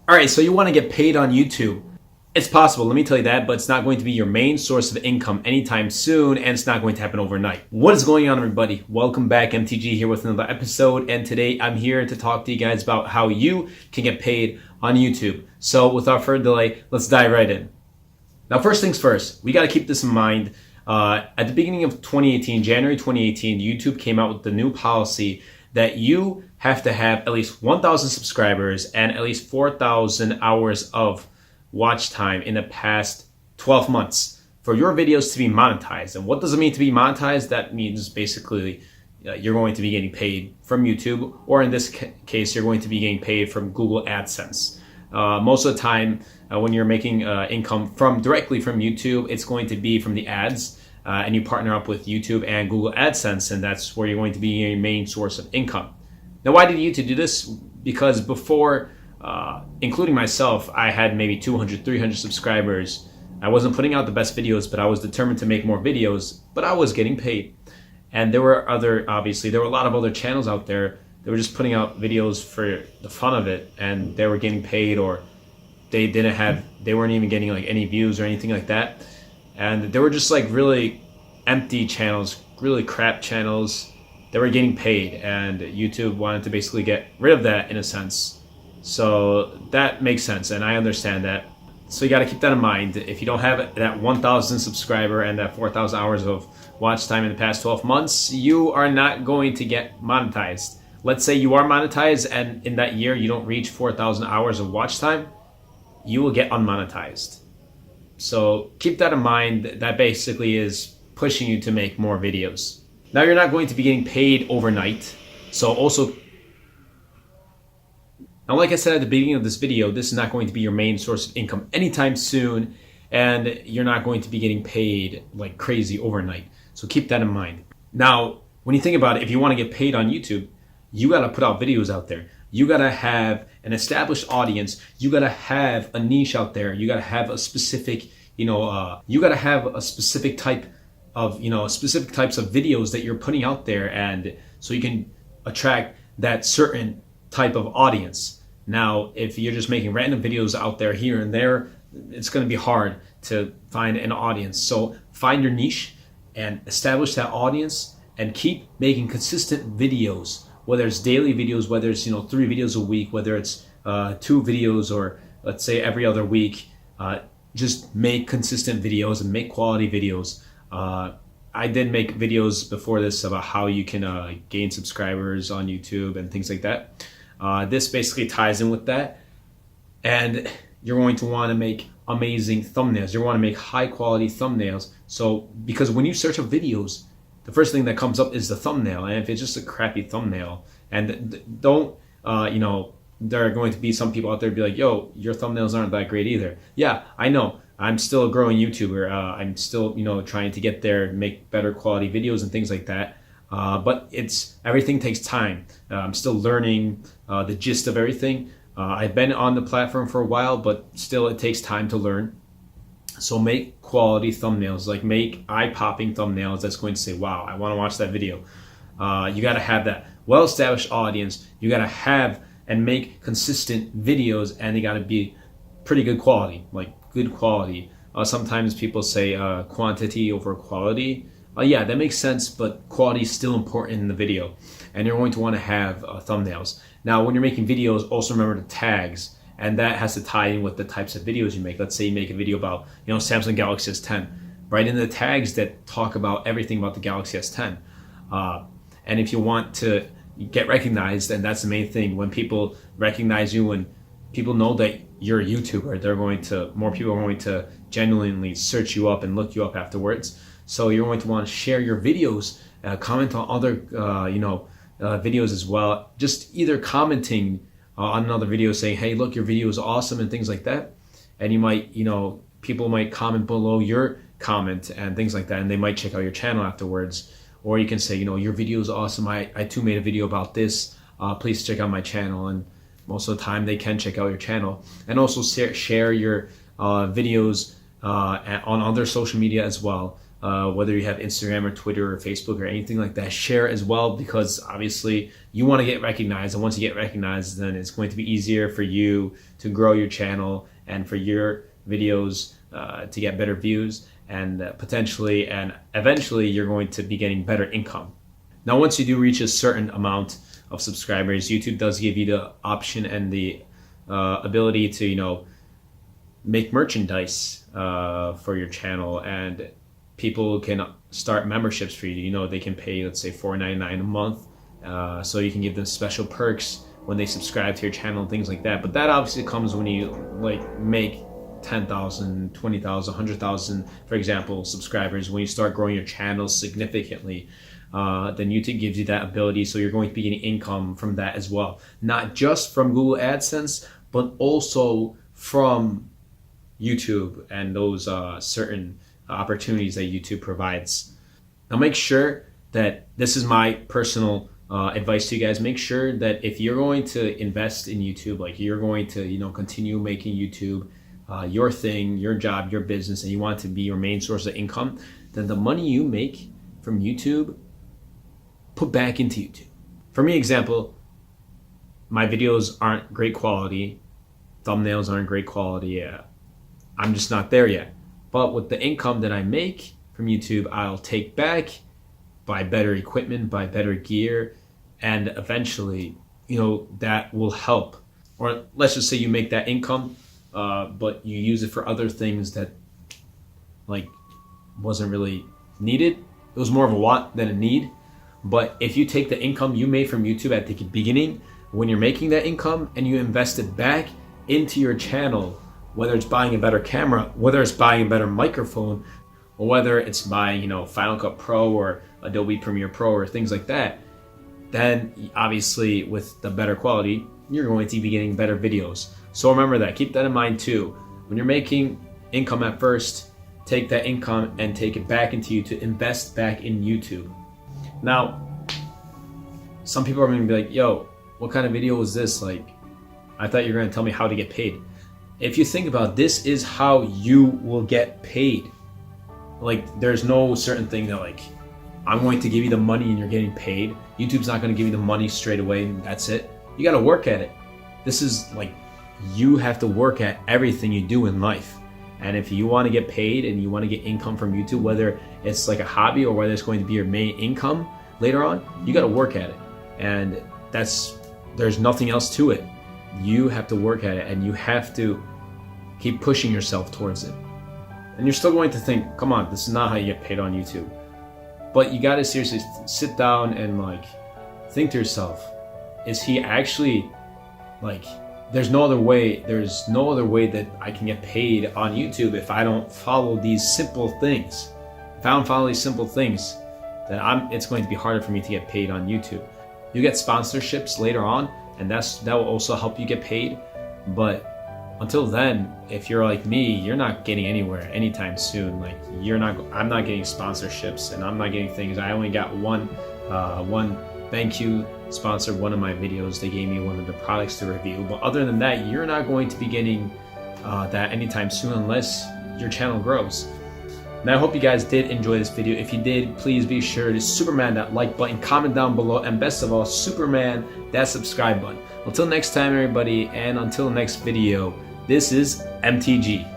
All right, so you want to get paid on YouTube. It's possible, let me tell you that, but it's not going to be your main source of income anytime soon, and it's not going to happen overnight. What is going on, everybody? Welcome back. MTG here with another episode, and today I'm here to talk to you guys about how you can get paid on YouTube. So without further delay, let's dive right in. Now, first things first, we got to keep this in mind. At the beginning of 2018, January 2018, YouTube came out with the new policy that you have to have at least 1,000 subscribers and at least 4,000 hours of watch time in the past 12 months for your videos to be monetized. And what does it mean to be monetized? That means basically you're going to be getting paid from YouTube, or in this case, you're going to be getting paid from Google AdSense. Most of the time, when you're making income directly from YouTube, it's going to be from the ads, and you partner up with YouTube and Google AdSense, and that's where you're going to be your main source of income. Now, why did YouTube do this? Because before, including myself, I had maybe 200, 300 subscribers. I wasn't putting out the best videos, but I was determined to make more videos, but I was getting paid. And there were a lot of other channels out there that were just putting out videos for the fun of it, and they were getting paid, or they weren't even getting like any views or anything like that. And they were just like really empty channels, really crap channels that were getting paid, and YouTube wanted to basically get rid of that in a sense. So that makes sense, and I understand that. So you got to keep that in mind. If you don't have that 1,000 subscriber and that 4,000 hours of watch time in the past 12 months, you are not going to get monetized. Let's say you are monetized and in that year you don't reach 4,000 hours of watch time, you will get unmonetized. So keep that in mind. That basically is pushing you to make more videos. Now, you're not going to be getting paid overnight. So also, now, like I said at the beginning of this video, this is not going to be your main source of income anytime soon, and you're not going to be getting paid like crazy overnight. So keep that in mind. Now, when you think about it, if you want to get paid on YouTube, you got to put out videos out there. You got to have an established audience. You got to have a niche out there. You got to have a specific, you got to have a specific type of, specific types of videos that you're putting out there, and so you can attract that certain type of audience. Now, if you're just making random videos out there here and there, it's going to be hard to find an audience. So find your niche and establish that audience, and keep making consistent videos, whether it's daily videos, whether it's 3 videos a week, whether it's 2 videos, or let's say every other week. Just make consistent videos and make quality videos. I did make videos before this about how you can gain subscribers on YouTube and things like that. This basically ties in with that. And you're going to want to make amazing thumbnails. You want to make high quality thumbnails. So, because when you search up videos, the first thing that comes up is the thumbnail. And if it's just a crappy thumbnail, and there are going to be some people out there be like, yo, your thumbnails aren't that great either. Yeah, I know. I'm still a growing YouTuber. I'm still, trying to get there, make better quality videos and things like that. But everything takes time. I'm still learning the gist of everything. I've been on the platform for a while, but still it takes time to learn. So make quality thumbnails, like make eye-popping thumbnails that's going to say, wow, I want to watch that video. You got to have that well-established audience. You got to have and make consistent videos, and they got to be pretty good quality, like good quality. Sometimes people say quantity over quality. Yeah, that makes sense, but quality is still important in the video, and you're going to want to have thumbnails. Now, when you're making videos, also remember the tags, and that has to tie in with the types of videos you make. Let's say you make a video about Samsung Galaxy S10. Write in the tags that talk about everything about the Galaxy S10. And if you want to get recognized, and that's the main thing, when people recognize you, when people know that you're a YouTuber, more people are going to genuinely search you up and look you up afterwards. So you're going to want to share your videos, comment on other videos as well. Just either commenting on another video saying, hey, look, your video is awesome, and things like that. And you might, people might comment below your comment and things like that, and they might check out your channel afterwards. Or you can say, your video is awesome. I too made a video about this. Please check out my channel. And most of the time they can check out your channel. And also share your videos on other social media as well. whether you have Instagram or Twitter or Facebook or anything like that, share as well, because obviously you want to get recognized, and once you get recognized, then it's going to be easier for you to grow your channel and for your videos to get better views, and potentially and eventually you're going to be getting better income. Now, once you do reach a certain amount of subscribers, YouTube does give you the option and the ability to, make merchandise for your channel, and people can start memberships for you. They can pay, let's say, $4.99 a month, so you can give them special perks when they subscribe to your channel and things like that. But that obviously comes when you make 10,000, 20,000, 100,000, for example, subscribers. When you start growing your channel significantly, then YouTube gives you that ability, so you're going to be getting income from that as well. Not just from Google AdSense, but also from YouTube and those certain opportunities that YouTube provides. Now, make sure that this is my personal advice to you guys. Make sure that if you're going to invest in YouTube, like you're going to continue making YouTube your thing, your job, your business, and you want it to be your main source of income, then the money you make from YouTube, put back into YouTube. For me, example, my videos aren't great quality, thumbnails aren't great quality. I'm just not there yet. But with the income that I make from YouTube, I'll take back, buy better equipment, buy better gear, and eventually, that will help. Or let's just say you make that income, but you use it for other things that wasn't really needed. It was more of a want than a need. But if you take the income you made from YouTube at the beginning, when you're making that income, and you invest it back into your channel, whether it's buying a better camera, whether it's buying a better microphone, or whether it's buying, Final Cut Pro or Adobe Premiere Pro or things like that, then obviously with the better quality, you're going to be getting better videos. So remember that. Keep that in mind too. When you're making income at first, take that income and take it back into YouTube, invest back in YouTube. Now, some people are going to be like, yo, what kind of video was this? I thought you were going to tell me how to get paid. If you think about it, this is how you will get paid. There's no certain thing that I'm going to give you the money and you're getting paid. YouTube's not going to give you the money straight away and that's it. You got to work at it. This is you have to work at everything you do in life. And if you want to get paid and you want to get income from YouTube, whether it's a hobby or whether it's going to be your main income later on, you got to work at it. And there's nothing else to it. You have to work at it, and you have to keep pushing yourself towards it. And you're still going to think, come on, this is not how you get paid on YouTube. But you got to seriously sit down and think to yourself, is he actually there's no other way that I can get paid on YouTube if I don't follow these simple things. If I don't follow these simple things, then it's going to be harder for me to get paid on YouTube. You get sponsorships later on, and that will also help you get paid. But until then, if you're like me, you're not getting anywhere anytime soon. I'm not getting sponsorships, and I'm not getting things. I only got one BenQ sponsored one of my videos. They gave me one of the products to review. But other than that, you're not going to be getting that anytime soon unless your channel grows. And I hope you guys did enjoy this video. If you did, please be sure to Superman that like button, comment down below, and best of all, Superman that subscribe button. Until next time, everybody, and until the next video, this is MTG.